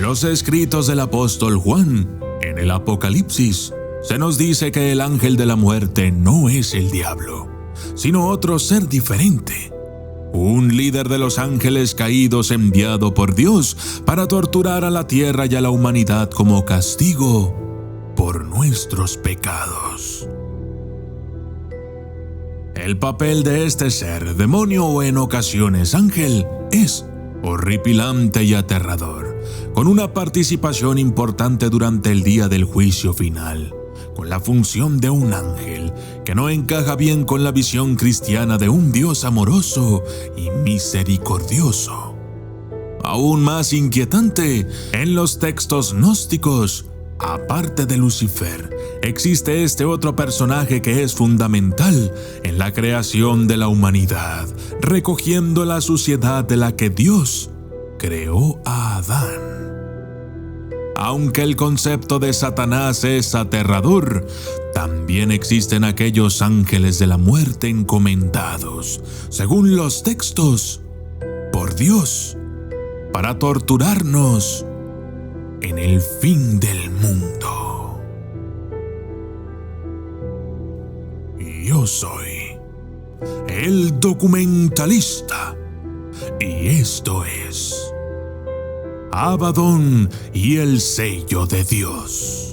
los escritos del apóstol Juan, en el Apocalipsis, se nos dice que el ángel de la muerte no es el diablo, sino otro ser diferente, un líder de los ángeles caídos enviado por Dios para torturar a la tierra y a la humanidad como castigo por nuestros pecados. El papel de este ser, demonio o en ocasiones ángel, es horripilante y aterrador, con una participación importante durante el día del juicio final, con la función de un ángel que no encaja bien con la visión cristiana de un Dios amoroso y misericordioso. Aún más inquietante, en los textos gnósticos, aparte de Lucifer, existe este otro personaje que es fundamental en la creación de la humanidad, recogiendo la suciedad de la que Dios creó a Adán. Aunque el concepto de Satanás es aterrador, también existen aquellos ángeles de la muerte encomendados, según los textos, por Dios, para torturarnos en el fin del mundo. Yo soy el documentalista y esto es Abaddon y el sello de Dios.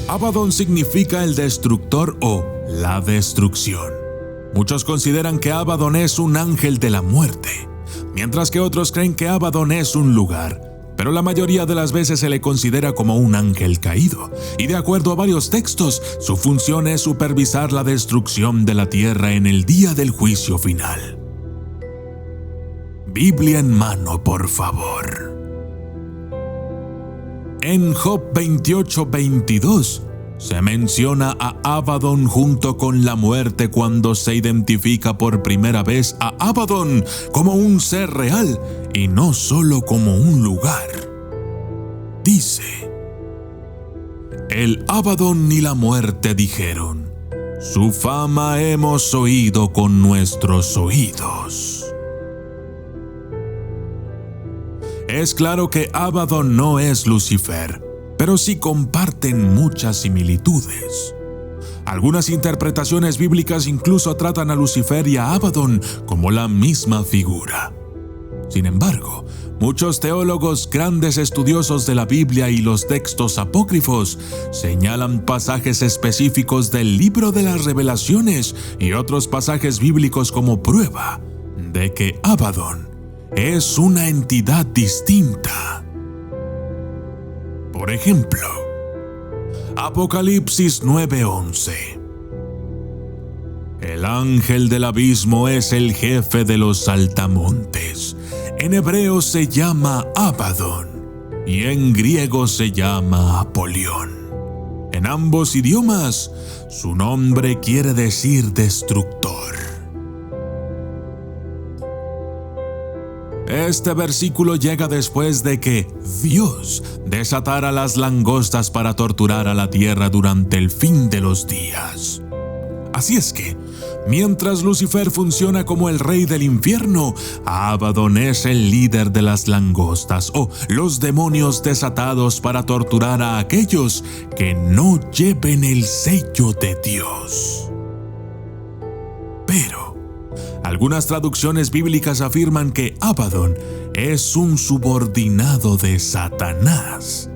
Abaddon significa el destructor o la destrucción. Muchos consideran que Abaddon es un ángel de la muerte, mientras que otros creen que Abaddon es un lugar, pero la mayoría de las veces se le considera como un ángel caído, y de acuerdo a varios textos, su función es supervisar la destrucción de la tierra en el día del juicio final. Biblia en mano, por favor. En Job 28:22 se menciona a Abaddon junto con la muerte cuando se identifica por primera vez a Abaddon como un ser real y no solo como un lugar. Dice: el Abaddon y la muerte dijeron, su fama hemos oído con nuestros oídos. Es claro que Abaddon no es Lucifer, pero sí comparten muchas similitudes. Algunas interpretaciones bíblicas incluso tratan a Lucifer y a Abaddon como la misma figura. Sin embargo, muchos teólogos, grandes estudiosos de la Biblia y los textos apócrifos, señalan pasajes específicos del libro de las Revelaciones y otros pasajes bíblicos como prueba de que Abaddon es una entidad distinta. Por ejemplo, Apocalipsis 9:11. El ángel del abismo es el jefe de los saltamontes. En hebreo se llama Abaddon y en griego se llama Apolión. En ambos idiomas, su nombre quiere decir destructor. Este versículo llega después de que Dios desatara las langostas para torturar a la tierra durante el fin de los días. Así es que, mientras Lucifer funciona como el rey del infierno, Abaddon es el líder de las langostas o los demonios desatados para torturar a aquellos que no lleven el sello de Dios. Pero algunas traducciones bíblicas afirman que Abaddon es un subordinado de Satanás,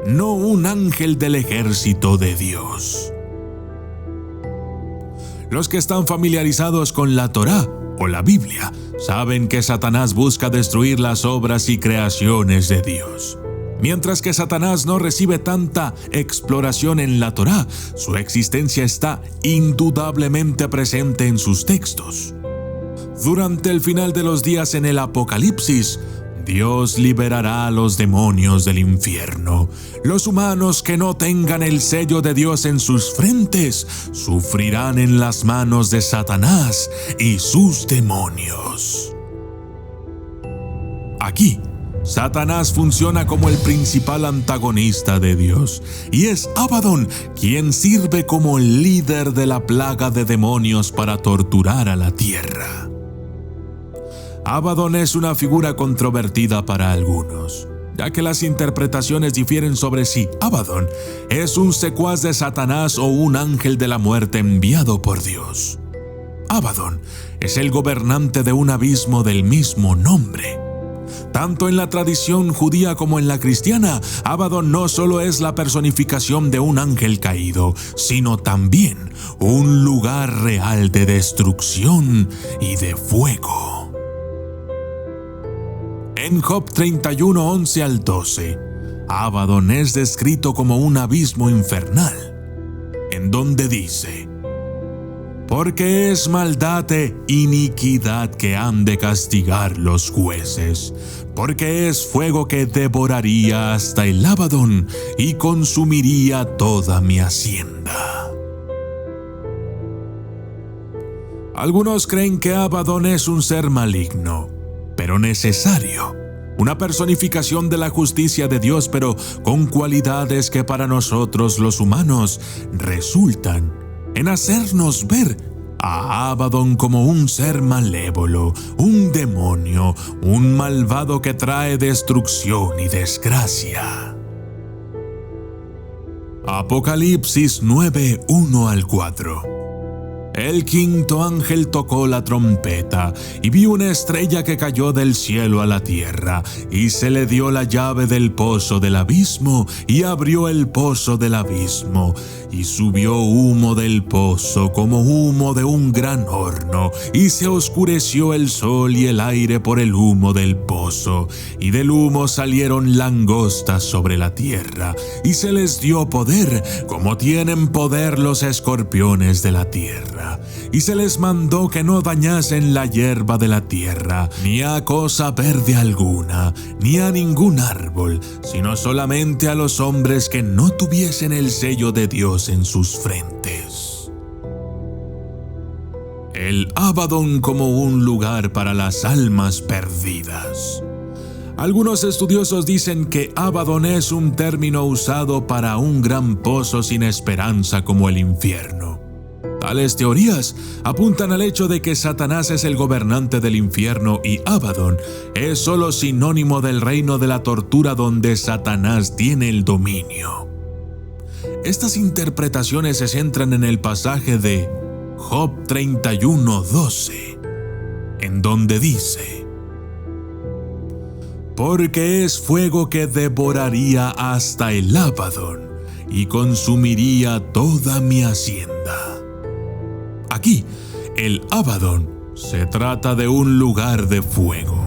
no un ángel del ejército de Dios. Los que están familiarizados con la Torá o la Biblia saben que Satanás busca destruir las obras y creaciones de Dios. Mientras que Satanás no recibe tanta exploración en la Torá, su existencia está indudablemente presente en sus textos. Durante el final de los días en el Apocalipsis, Dios liberará a los demonios del infierno. Los humanos que no tengan el sello de Dios en sus frentes sufrirán en las manos de Satanás y sus demonios. Aquí, Satanás funciona como el principal antagonista de Dios, y es Abadón quien sirve como el líder de la plaga de demonios para torturar a la tierra. Abadón es una figura controvertida para algunos, ya que las interpretaciones difieren sobre si Abadón es un secuaz de Satanás o un ángel de la muerte enviado por Dios. Abadón es el gobernante de un abismo del mismo nombre. Tanto en la tradición judía como en la cristiana, Abadón no solo es la personificación de un ángel caído, sino también un lugar real de destrucción y de fuego. En Job 31, 11 al 12, Abadón es descrito como un abismo infernal, en donde dice: porque es maldad e iniquidad que han de castigar los jueces, porque es fuego que devoraría hasta el Abadón y consumiría toda mi hacienda. Algunos creen que Abadón es un ser maligno, pero necesario, una personificación de la justicia de Dios, pero con cualidades que para nosotros los humanos resultan en hacernos ver a Abadón como un ser malévolo, un demonio, un malvado que trae destrucción y desgracia. Apocalipsis 9, 1 al 4. El quinto ángel tocó la trompeta, y vi una estrella que cayó del cielo a la tierra, y se le dio la llave del pozo del abismo, y abrió el pozo del abismo, y subió humo del pozo como humo de un gran horno, y se oscureció el sol y el aire por el humo del pozo, y del humo salieron langostas sobre la tierra, y se les dio poder, como tienen poder los escorpiones de la tierra. Y se les mandó que no dañasen la hierba de la tierra, ni a cosa verde alguna, ni a ningún árbol, sino solamente a los hombres que no tuviesen el sello de Dios en sus frentes. El Abadón como un lugar para las almas perdidas. Algunos estudiosos dicen que Abadón es un término usado para un gran pozo sin esperanza como el infierno. Tales teorías apuntan al hecho de que Satanás es el gobernante del infierno y Abadón es solo sinónimo del reino de la tortura donde Satanás tiene el dominio. Estas interpretaciones se centran en el pasaje de Job 31, 12, en donde dice: porque es fuego que devoraría hasta el Abadón y consumiría toda mi hacienda. Aquí, el Abadón se trata de un lugar de fuego.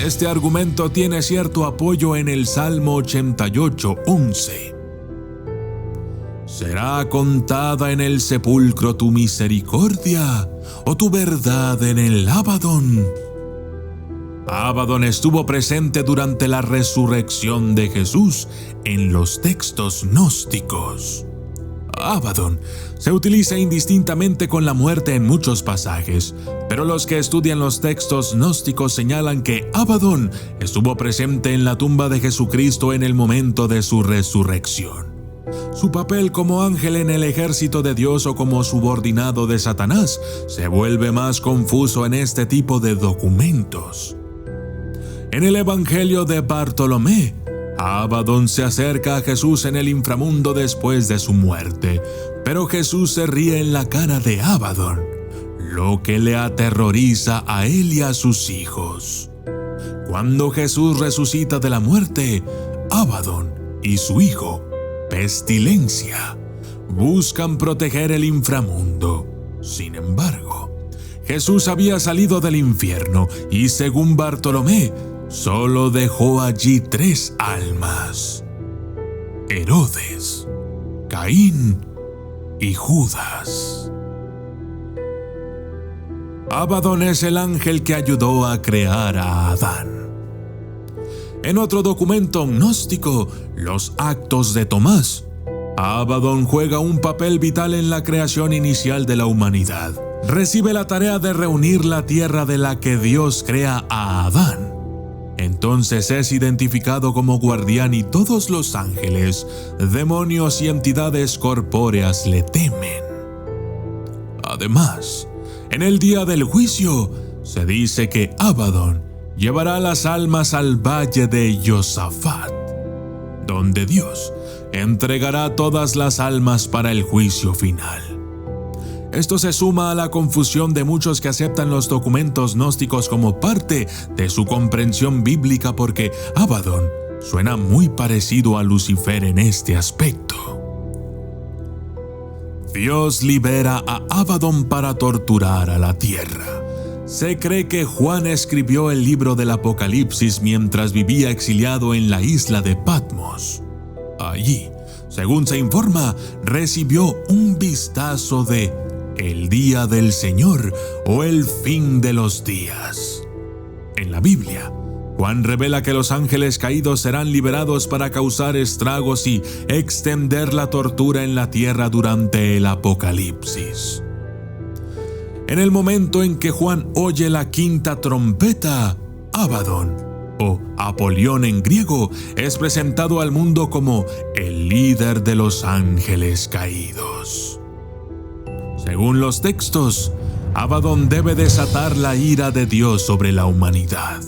Este argumento tiene cierto apoyo en el Salmo 88, 11. ¿Será contada en el sepulcro tu misericordia o tu verdad en el Abadón? Abadón estuvo presente durante la resurrección de Jesús en los textos gnósticos. Abadón se utiliza indistintamente con la muerte en muchos pasajes, pero los que estudian los textos gnósticos señalan que Abadón estuvo presente en la tumba de Jesucristo en el momento de su resurrección. Su papel como ángel en el ejército de Dios o como subordinado de Satanás se vuelve más confuso en este tipo de documentos. En el Evangelio de Bartolomé, Abadón se acerca a Jesús en el inframundo después de su muerte, pero Jesús se ríe en la cara de Abadón, lo que le aterroriza a él y a sus hijos. Cuando Jesús resucita de la muerte, Abadón y su hijo, Pestilencia, buscan proteger el inframundo. Sin embargo, Jesús había salido del infierno y, según Bartolomé, solo dejó allí 3 almas: Herodes, Caín y Judas. Abadón es el ángel que ayudó a crear a Adán. En otro documento gnóstico, Los Actos de Tomás, Abadón juega un papel vital en la creación inicial de la humanidad. Recibe la tarea de reunir la tierra de la que Dios crea a Adán. Entonces es identificado como guardián y todos los ángeles, demonios y entidades corpóreas le temen. Además, en el día del juicio, se dice que Abadón llevará las almas al valle de Josafat, donde Dios entregará todas las almas para el juicio final. Esto se suma a la confusión de muchos que aceptan los documentos gnósticos como parte de su comprensión bíblica porque Abadón suena muy parecido a Lucifer en este aspecto. Dios libera a Abadón para torturar a la tierra. Se cree que Juan escribió el libro del Apocalipsis mientras vivía exiliado en la isla de Patmos. Allí, según se informa, recibió un vistazo de el día del Señor o el fin de los días. En la Biblia, Juan revela que los ángeles caídos serán liberados para causar estragos y extender la tortura en la tierra durante el Apocalipsis. En el momento en que Juan oye la quinta trompeta, Abadón, o Apolión en griego, es presentado al mundo como el líder de los ángeles caídos. Según los textos, Abadón debe desatar la ira de Dios sobre la humanidad.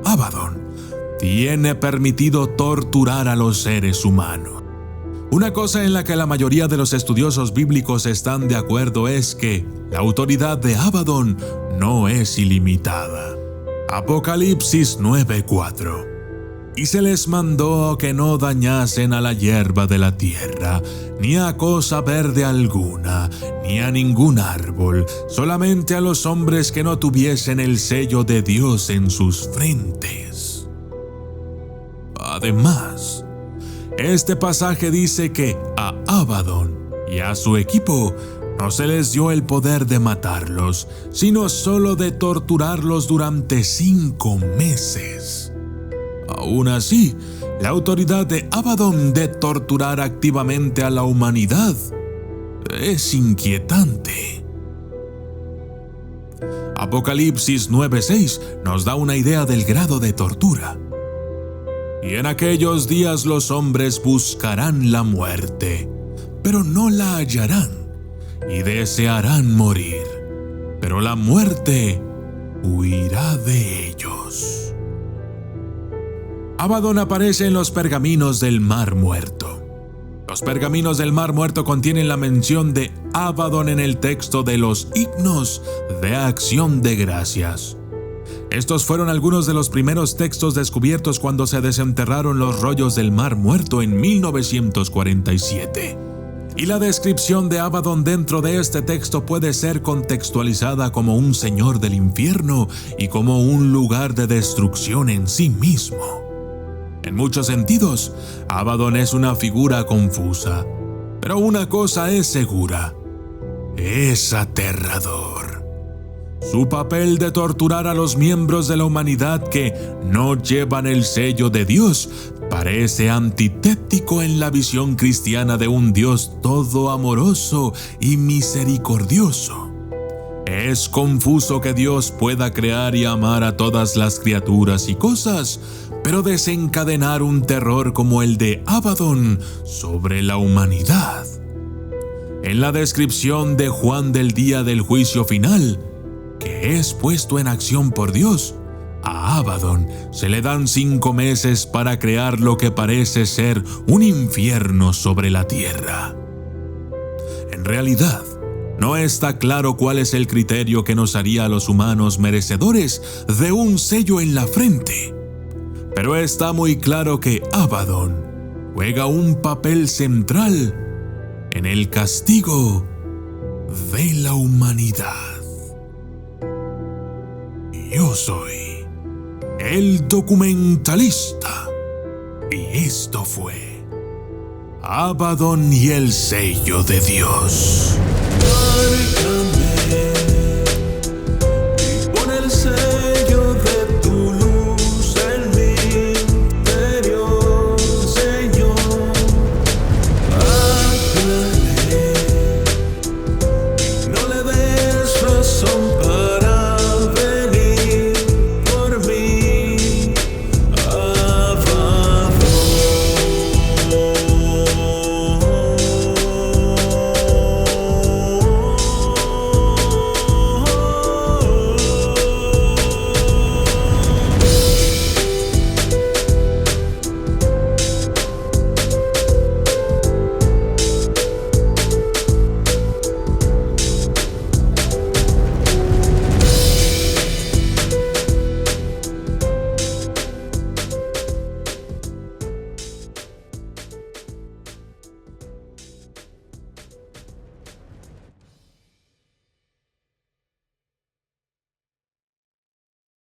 Abadón tiene permitido torturar a los seres humanos. Una cosa en la que la mayoría de los estudiosos bíblicos están de acuerdo es que la autoridad de Abadón no es ilimitada. Apocalipsis 9:4. Y se les mandó que no dañasen a la hierba de la tierra, ni a cosa verde alguna, ni a ningún árbol, solamente a los hombres que no tuviesen el sello de Dios en sus frentes. Además, este pasaje dice que a Abadón y a su equipo no se les dio el poder de matarlos, sino solo de torturarlos durante 5 meses. Aún así, la autoridad de Abadón de torturar activamente a la humanidad es inquietante. Apocalipsis 9:6 nos da una idea del grado de tortura. Y en aquellos días los hombres buscarán la muerte, pero no la hallarán, y desearán morir, pero la muerte huirá de ellos. Abadón aparece en los pergaminos del Mar Muerto. Los pergaminos del Mar Muerto contienen la mención de Abadón en el texto de los himnos de acción de gracias. Estos fueron algunos de los primeros textos descubiertos cuando se desenterraron los rollos del Mar Muerto en 1947. Y la descripción de Abadón dentro de este texto puede ser contextualizada como un señor del infierno y como un lugar de destrucción en sí mismo. En muchos sentidos, Abadón es una figura confusa, pero una cosa es segura: es aterrador. Su papel de torturar a los miembros de la humanidad que no llevan el sello de Dios parece antitético en la visión cristiana de un Dios todo amoroso y misericordioso. Es confuso que Dios pueda crear y amar a todas las criaturas y cosas, pero desencadenar un terror como el de Abadón sobre la humanidad. En la descripción de Juan del día del juicio final, que es puesto en acción por Dios, a Abadón se le dan 5 meses para crear lo que parece ser un infierno sobre la tierra. En realidad, no está claro cuál es el criterio que nos haría a los humanos merecedores de un sello en la frente. Pero está muy claro que Abadón juega un papel central en el castigo de la humanidad. Yo soy el documentalista y esto fue Abadón y el sello de Dios.